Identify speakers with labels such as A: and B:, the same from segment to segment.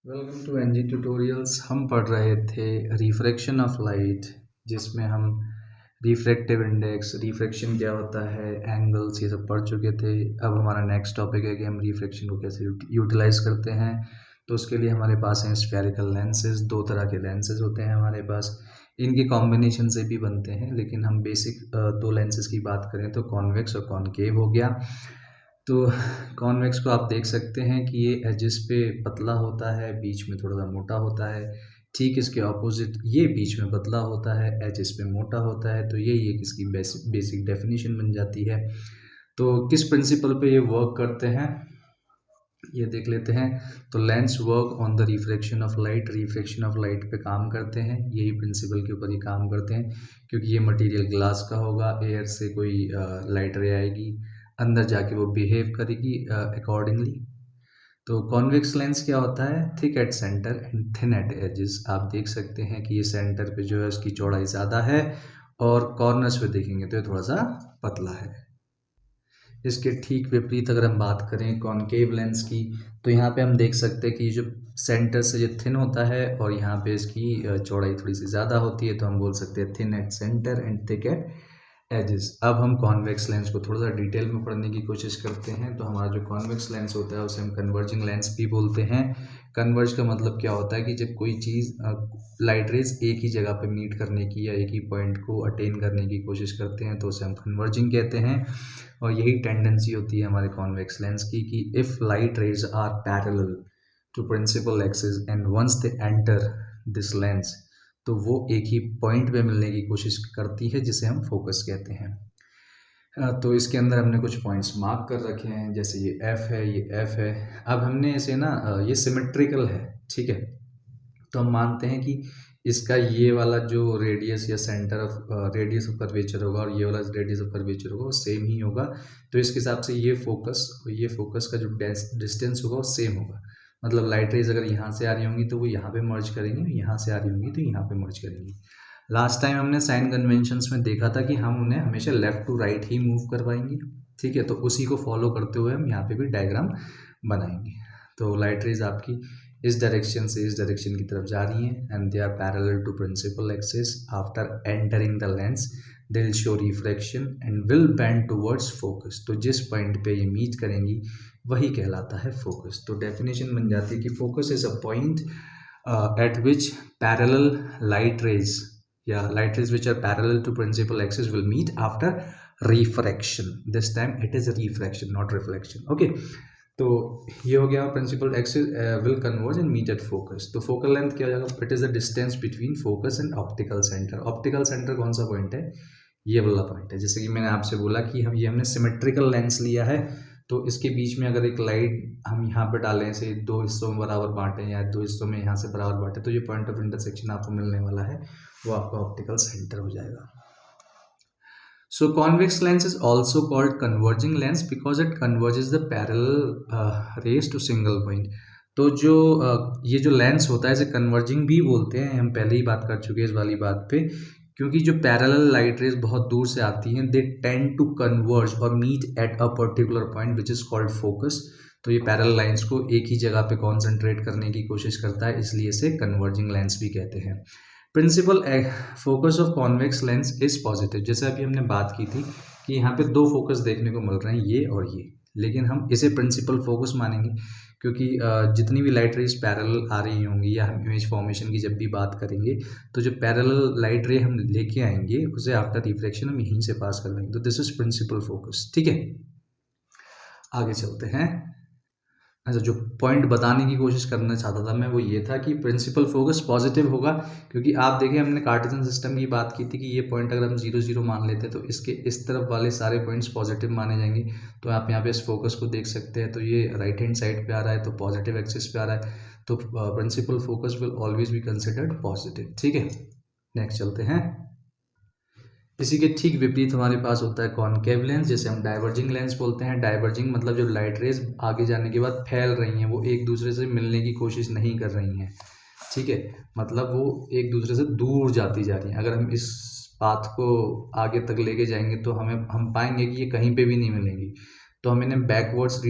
A: Welcome to NG tutorials. हम पढ़ रहे थे रिफ्रैक्शन ऑफ लाइट, जिसमें हम रिफ्रैक्टिव इंडेक्स, रिफ्रैक्शन क्या होता है, एंगल्स, ये सब पढ़ चुके थे। अब हमारा नेक्स्ट टॉपिक है कि हम रिफ्रैक्शन को कैसे यूटिलाइज करते हैं। तो उसके लिए हमारे पास हैं स्फेरिकल लेंसेज। दो तरह के लेंसेज होते हैं हमारे पास, इनके कॉम्बिनेशन से भी बनते हैं, लेकिन हम बेसिक दो लेंसेज की बात करें तो कॉन्वेक्स और कॉनकेव हो गया। तो कॉन्वेक्स को आप देख सकते हैं कि ये एजेस पे पतला होता है, बीच में थोड़ा सा मोटा होता है। ठीक इसके ऑपोजिट ये बीच में पतला होता है, एजेस पे मोटा होता है। तो यही एक इसकी बेसिक डेफिनेशन बन जाती है। तो किस प्रिंसिपल पे ये वर्क करते हैं ये देख लेते हैं। तो lens work on the refraction of light, refraction of light पे काम करते हैं, यही प्रिंसिपल के ऊपर ही काम करते हैं। क्योंकि ये मटेरियल ग्लास का होगा, एयर से कोई लाइट रे आएगी, अंदर जाके वो बिहेव करेगी अकॉर्डिंगली। तो कॉन्वेक्स लेंस क्या होता है? Thick at centre and thin at edges. आप देख सकते हैं कि ये सेंटर पे जो है उसकी चौड़ाई ज़्यादा है, और कॉर्नर्स पे देखेंगे तो ये थोड़ा सा पतला है। इसके ठीक विपरीत अगर हम बात करें कॉनकेव लेंस की, तो यहाँ पे हम देख सकते हैं कि जो सेंटर से जो थिन होता है और यहाँ पे इसकी चौड़ाई थोड़ी सी ज़्यादा होती है, तो हम बोल सकते हैं thin at centre and thick at edges. अब हम कॉन्वेक्स लेंस को थोड़ा सा डिटेल में पढ़ने की कोशिश करते हैं। तो हमारा जो कॉन्वेक्स लेंस होता है उसे हम कन्वर्जिंग लेंस भी बोलते हैं। कन्वर्ज का मतलब क्या होता है कि जब कोई चीज़ लाइट रेज एक ही जगह पे मीट करने की या एक ही पॉइंट को अटेन करने की कोशिश करते हैं, तो उसे हम कन्वर्जिंग कहते हैं। और यही टेंडेंसी होती है हमारे कॉन्वेक्स लेंस की कि if light rays are parallel to principal axis and once they enter this lens, तो वो एक ही पॉइंट पे मिलने की कोशिश करती है, जिसे हम फोकस कहते हैं। तो इसके अंदर हमने कुछ पॉइंट्स मार्क कर रखे हैं, जैसे ये एफ है, ये एफ है। अब हमने इसे ना ये सिमेट्रिकल है, ठीक है। तो हम मानते हैं कि इसका ये वाला जो रेडियस या centre of radius of curvature होगा और ये वाला रेडियस ऑफ कर्वेचर होगा वो सेम ही होगा। तो इसके हिसाब से ये फोकस का जो डिस्टेंस होगा वो सेम होगा। मतलब लाइट रेज अगर यहाँ से आ रही होंगी तो वो यहाँ पे मर्ज करेंगे, यहाँ से आ रही होंगी तो यहाँ पे मर्ज करेंगी। लास्ट टाइम हमने साइन कन्वेंशंस में देखा था कि हम उन्हें हमेशा लेफ्ट टू राइट ही मूव करवाएंगे, ठीक है। तो उसी को फॉलो करते हुए हम यहाँ पे भी डायग्राम बनाएंगे। तो लाइट रेज आपकी इस डायरेक्शन से इस डायरेक्शन की तरफ जा रही हैं and they are parallel to principal axis. After entering the lens they will show refraction and will bend towards focus. तो जिस पॉइंट पे ये मीट करेंगी वही कहलाता है फोकस। तो डेफिनेशन बन जाती है कि focus is a point eight which parallel light rays या light rays which are parallel to principal axis will meet after refraction. This time it is a refraction, not reflection. Okay, तो ये हो गया principal axis will converge and meet at focus. तो focal length क्या हो जाएगा? It is the distance between focus and optical centre. Optical centre कौन सा पॉइंट है? ये वाला पॉइंट है। जैसे कि मैंने आपसे बोला कि हमने सिमेट्रिकल लेंस लिया है, तो इसके बीच में अगर एक लाइट हम यहाँ पे डालें, से दो हिस्सों में बराबर बांटें या दो हिस्सों में यहाँ से बराबर बांटें, तो ये पॉइंट ऑफ इंटरसेक्शन आपको मिलने वाला है, वो आपका ऑप्टिकल सेंटर हो जाएगा। So convex lens is also called converging lens because it converges the parallel rays to single point. तो जो ये जो लेंस होता है इसे कन्वर्जिंग भी बोलते हैं, हम पहले ही बात कर चुके हैं इस वाली बात पे। क्योंकि जो पैरेलल लाइट रेज बहुत दूर से आती हैं, दे टेंड टू कन्वर्ज और meet at a particular point which is called focus. तो ये पैरेलल लाइंस को एक ही जगह पे कॉन्सेंट्रेट करने की कोशिश करता है, इसलिए इसे कन्वर्जिंग लेंस भी कहते हैं। Principal focus of convex lens is positive. जैसे अभी हमने बात की थी कि यहाँ पे दो फोकस देखने को मिल रहे हैं, ये और ये, लेकिन हम इसे प्रिंसिपल फोकस मानेंगे क्योंकि जितनी भी लाइट रेज पैरेलल आ रही होंगी, या हम इमेज फॉर्मेशन की जब भी बात करेंगे, तो जो पैरेलल लाइट रे हम लेके आएंगे उसे आफ्टर रिफ्लेक्शन हम यहीं से पास करवाएंगे। तो दिस इज प्रिंसिपल फोकस, ठीक है। आगे चलते हैं। अच्छा, जो पॉइंट बताने की कोशिश करना चाहता था मैं, वो ये था कि प्रिंसिपल फोकस पॉजिटिव होगा, क्योंकि आप देखिए हमने कार्टेशियन सिस्टम की बात की थी कि ये पॉइंट अगर हम 0 0 मान लेते हैं तो इसके इस तरफ वाले सारे पॉइंट्स पॉजिटिव माने जाएंगे। तो आप यहाँ पे इस फोकस को देख सकते हैं, तो ये राइट हैंड साइड पे आ रहा है, तो पॉजिटिव एक्सिस पे आ रहा है, तो principal focus will always be considered positive, ठीक है। नेक्स्ट चलते हैं। इसी के ठीक विपरीत हमारे पास होता है कॉनकेव लेंस, जिसे हम डाइवर्जिंग लेंस बोलते हैं। डाइवर्जिंग मतलब जो लाइट रेज आगे जाने के बाद फैल रही हैं, वो एक दूसरे से मिलने की कोशिश नहीं कर रही हैं, ठीक है। मतलब वो एक दूसरे से दूर जाती जा रही हैं। अगर हम इस पाथ को आगे तक लेके जाएंगे तो हम पाएंगे कि ये कहीं पे भी नहीं मिलेंगी। तो हमें इन्हें बैकवर्ड्स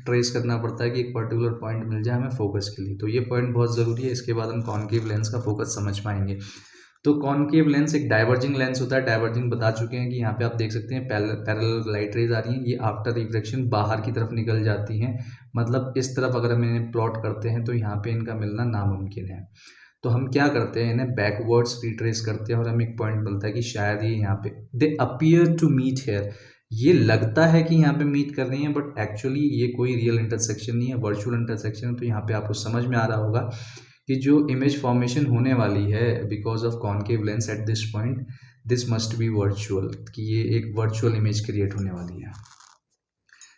A: ट्रेस करना पड़ता है कि एक पर्टिकुलर पॉइंट मिल जाए हमें फोकस के लिए। तो ये पॉइंट बहुत ज़रूरी है, इसके बाद हम कॉनकेव लेंस का फोकस समझ पाएंगे। तो कॉनकेव लेंस एक डाइवर्जिंग लेंस होता है। डाइवर्जिंग बता चुके हैं कि यहाँ पे आप देख सकते हैं पैरेलल लाइट रेज आ रही हैं, ये आफ्टर रिफ्लेक्शन बाहर की तरफ निकल जाती हैं। मतलब इस तरफ अगर हम इन्हें प्लॉट करते हैं तो यहाँ पे इनका मिलना नामुमकिन है। तो हम क्या करते हैं, इन्हें बैकवर्ड्स रिट्रेस करते हैं और हमें एक पॉइंट मिलता है कि शायद ये यहाँ पे they appear to meet here, ये लगता है कि यहाँ पे मीट कर रही है, बट एक्चुअली ये कोई रियल इंटरसेक्शन नहीं है, वर्चुअल इंटरसेक्शन है। तो यहाँ पे आपको समझ में आ रहा होगा कि जो इमेज फॉर्मेशन होने वाली है because of concave lens at this point, this must be virtual, कि ये एक वर्चुअल इमेज क्रिएट होने वाली है।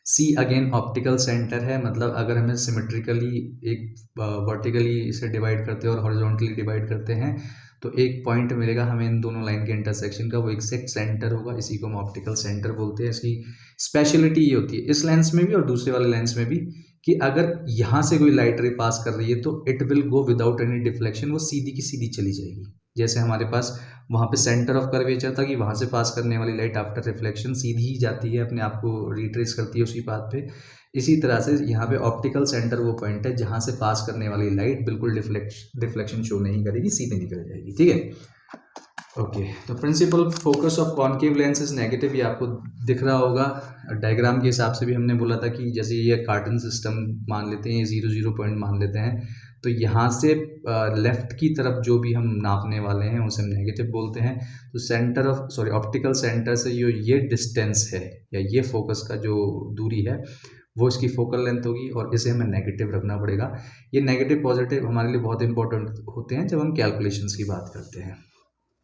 A: सी अगेन ऑप्टिकल सेंटर है, मतलब अगर हमें सिमेट्रिकली एक वर्टिकली इसे डिवाइड करते हैं और हॉरिजॉन्टली डिवाइड करते हैं तो एक पॉइंट मिलेगा हमें इन दोनों लाइन के इंटरसेक्शन का, वो एग्जैक्ट सेंटर होगा, इसी को हम ऑप्टिकल सेंटर बोलते हैं। इसकी स्पेशलिटी ये होती है इस लेंस में भी और दूसरे वाले लेंस में भी कि अगर यहाँ से कोई लाइट रे पास कर रही है तो it will go without any deflection, वो सीधी की सीधी चली जाएगी। जैसे हमारे पास वहाँ पे सेंटर ऑफ कर्वेचर था कि वहाँ से पास करने वाली लाइट आफ्टर रिफ्लेक्शन सीधी ही जाती है, अपने आप को रिट्रेस करती है उसी पाथ पे। इसी तरह से यहाँ पे ऑप्टिकल सेंटर वो पॉइंट है जहाँ से पास करने वाली लाइट बिल्कुल डिफ्लेक्शन शो नहीं करेगी, सीधे निकल जाएगी। ठीक है, ओके। तो principal focus of concave lens is negative, ये आपको दिख रहा होगा डायग्राम के हिसाब से भी। हमने बोला था कि जैसे ये कार्टन सिस्टम मान लेते हैं, ये 0 पॉइंट मान लेते हैं, तो यहाँ से लेफ्ट की तरफ जो भी हम नापने वाले हैं उसे हम नेगेटिव बोलते हैं। तो सेंटर ऑफ ऑप्टिकल सेंटर से ये डिस्टेंस है या ये फोकस का जो दूरी है वो इसकी फोकल लेंथ होगी और इसे हमें नेगेटिव रखना पड़ेगा। ये नेगेटिव पॉजिटिव हमारे लिए बहुत इंपॉर्टेंट होते हैं जब हम कैलकुलेशंस की बात करते हैं।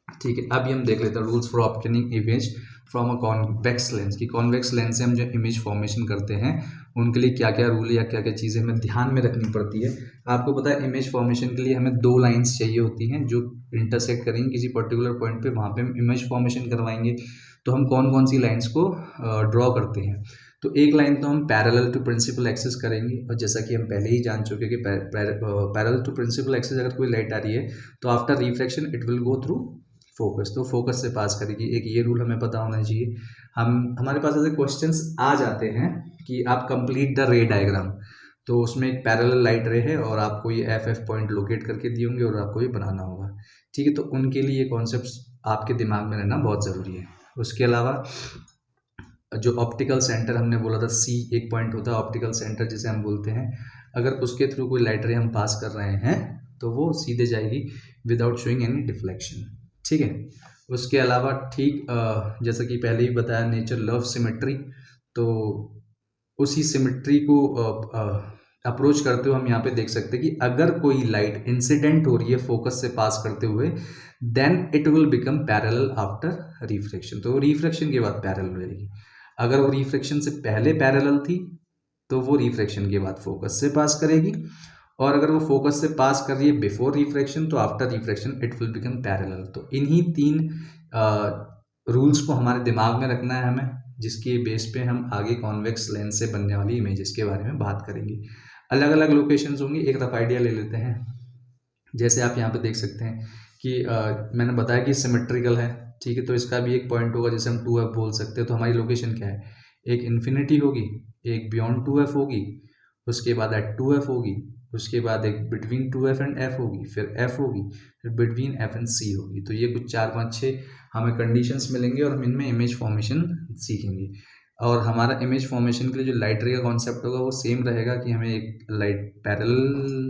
A: ठीक है, अभी हम देख लेते हैं rules for obtaining image from a convex lens, की कॉन्वेक्स लेंस से हम जो इमेज फॉर्मेशन करते हैं उनके लिए क्या क्या रूल या क्या क्या चीज़ें हमें ध्यान में रखनी पड़ती है। आपको पता है इमेज फॉर्मेशन के लिए हमें 2 लाइंस चाहिए होती हैं जो इंटरसेक्ट करेंगे किसी पर्टिकुलर पॉइंट पे, वहाँ पे हम इमेज फॉर्मेशन करवाएंगे। तो हम कौन कौन सी लाइंस को ड्रॉ करते हैं, तो एक लाइन तो हम पैरेलल टू प्रिंसिपल एक्सिस करेंगे, और जैसा कि हम पहले ही जान चुके कि पैरेलल टू प्रिंसिपल एक्सिस अगर कोई लाइट आ रही है तो after reflection it will go through focus, तो फोकस से पास करेगी। एक ये रूल हमें पता होना चाहिए। हमारे पास ऐसे क्वेश्चंस आ जाते हैं कि आप कंप्लीट द रे डायग्राम, तो उसमें एक पैरेलल लाइट रे है और आपको ये एफ पॉइंट लोकेट करके दिए होंगे और आपको ये बनाना होगा। ठीक है, तो उनके लिए ये कॉन्सेप्ट्स आपके दिमाग में रहना बहुत ज़रूरी है। उसके अलावा जो ऑप्टिकल सेंटर हमने बोला था, सी एक पॉइंट होता है ऑप्टिकल सेंटर जिसे हम बोलते हैं, अगर उसके थ्रू कोई लाइट रे हम पास कर रहे हैं तो वो सीधे जाएगी विदाउट शोइंग एनी डिफ्लेक्शन। ठीक है, उसके अलावा ठीक जैसा कि पहले ही बताया, नेचर लव सिमेट्री, तो उसी सिमेट्री को अप्रोच करते हुए हम यहाँ पे देख सकते हैं कि अगर कोई लाइट इंसिडेंट हो रही है फोकस से पास करते हुए then it will become parallel after reflection, तो रिफ्लेक्शन के बाद पैरेलल हो जाएगी। अगर वो रिफ्लेक्शन से पहले पैरेलल थी तो वो रिफ्लेक्शन के बाद फोकस से पास करेगी, और अगर वो फोकस से पास कर रही है बिफोर रिफ्लेक्शन तो after reflection it will become parallel. तो इन्हीं 3 रूल्स को हमारे दिमाग में रखना है हमें, जिसके बेस पे हम आगे कॉन्वेक्स लेंस से बनने वाली इमेजेस के बारे में बात करेंगे। अलग अलग लोकेशंस होंगी, एक रफ आइडिया ले लेते हैं। जैसे आप यहाँ पे देख सकते हैं कि मैंने बताया कि सिमेट्रिकल है, ठीक है, तो इसका भी एक पॉइंट होगा जिसे हम 2F बोल सकते हैं। तो हमारी लोकेशन क्या है, एक इन्फिनिटी होगी, एक बियॉन्ड 2F होगी, उसके बाद एट 2F होगी, उसके बाद एक बिटवीन 2F एंड F होगी, फिर F होगी, फिर बिटवीन F एंड C होगी। तो ये कुछ 4 5 6 हमें कंडीशंस मिलेंगे और हम इनमें इमेज फॉर्मेशन सीखेंगे। और हमारा इमेज फॉर्मेशन के लिए जो लाइट रे का कॉन्सेप्ट होगा वो सेम रहेगा कि हमें एक लाइट पैरेलल